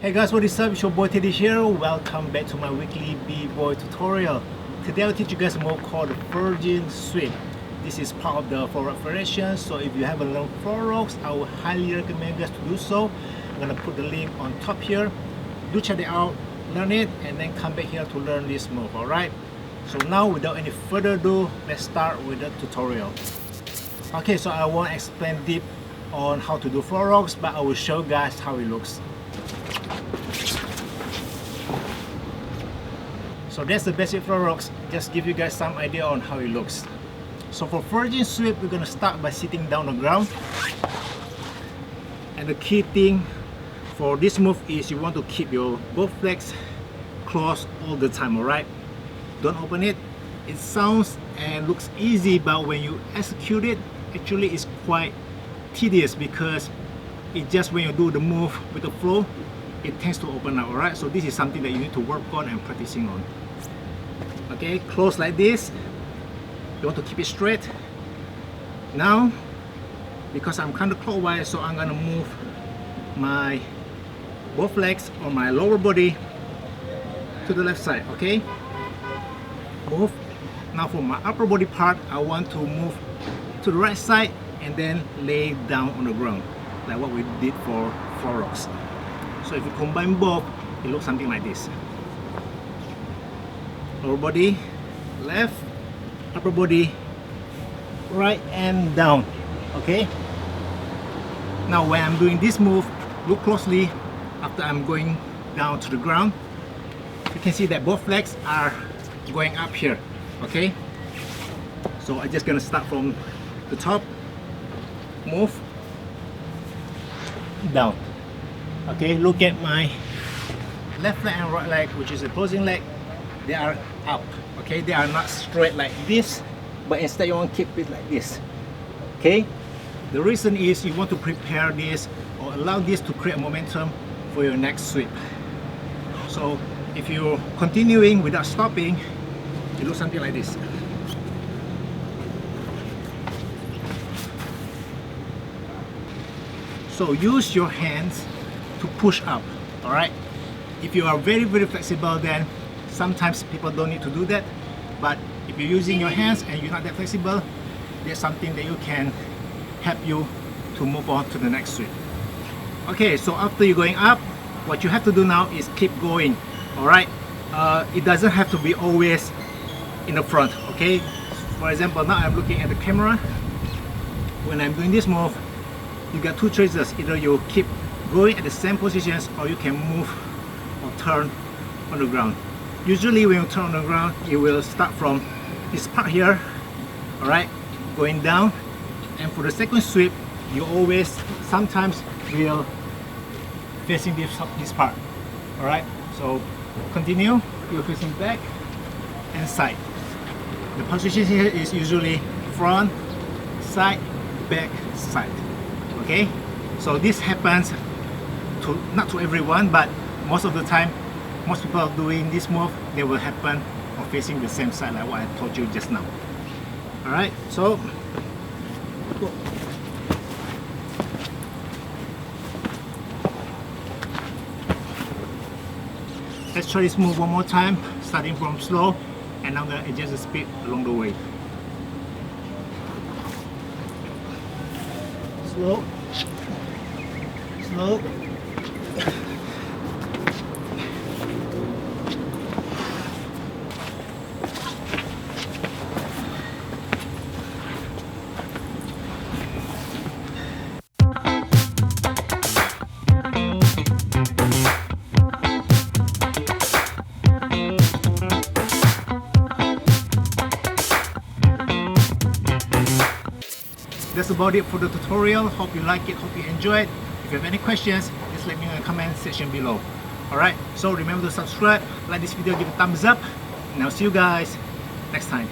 Hey guys, what is up? It's your boy Teddy here. Welcome back to my weekly B-Boy tutorial. Today I'll teach you guys a move called the Virgin Sweep. This is part of the floor rock variation, so if you haven't learned floor rocks, I would highly recommend you guys to do so. I'm gonna put the link on top here. Do check it out, learn it, and then come back here to learn this move, alright? So now, without any further ado, let's start with the tutorial. Okay, so I won't explain deep on how to do floor rocks, but I will show you guys how it looks. So that's the basic floor rocks, just give you guys some idea on how it looks. So for Virgin Sweep, we're gonna start by sitting down on the ground. And the key thing for this move is you want to keep your both legs closed all the time, alright? Don't open it. It sounds and looks easy, but when you execute it, actually it's quite tedious because it just when you do the move with the flow, it tends to open up, alright? So this is something that you need to work on and practicing on. Okay, close like this. You want to keep it straight. Now, because I'm kind of clockwise, so I'm gonna move my both legs or my lower body to the left side, okay? Move. Now for my upper body part, I want to move to the right side and then lay down on the ground, like what we did for floor rocks. So if you combine both, it looks something like this. Lower body, left, upper body, right and down, okay? Now when I'm doing this move, look closely after I'm going down to the ground. You can see that both legs are going up here, okay? So I'm just gonna start from the top, move, down. Okay, look at my left leg and right leg, which is the opposing leg. They are up, okay? They are not straight like this, but instead you want to keep it like this, okay? The reason is you want to prepare this or allow this to create momentum for your next sweep. So if you're continuing without stopping, it looks something like this. So use your hands to push up, all right? If you are very flexible, then sometimes people don't need to do that, but if you're using your hands and you're not that flexible, there's something that you can help you to move on to the next sweep. Okay, so after you're going up, what you have to do now is keep going, all right? It doesn't have to be always in the front, okay? For example, now I'm looking at the camera. When I'm doing this move, you got two choices. Either you keep going at the same positions or you can move or turn on the ground. Usually when you turn on the ground, you will start from this part here, alright, going down, and for the second sweep, you always sometimes will facing this part, alright? So continue, you're facing back and side. The position here is usually front, side, back, side. Okay, so this happens to not to everyone, but most of the time, most people are doing this move, they will happen or facing the same side like what I told you just now. All right, so go. Let's try this move one more time, starting from slow, and I'm gonna adjust the speed along the way. Slow, slow. That's about it for the tutorial. Hope you like it, hope you enjoy it. If you have any questions, just let me know in the comment section below. Alright, so remember to subscribe, like this video, give it a thumbs up, and I'll see you guys next time.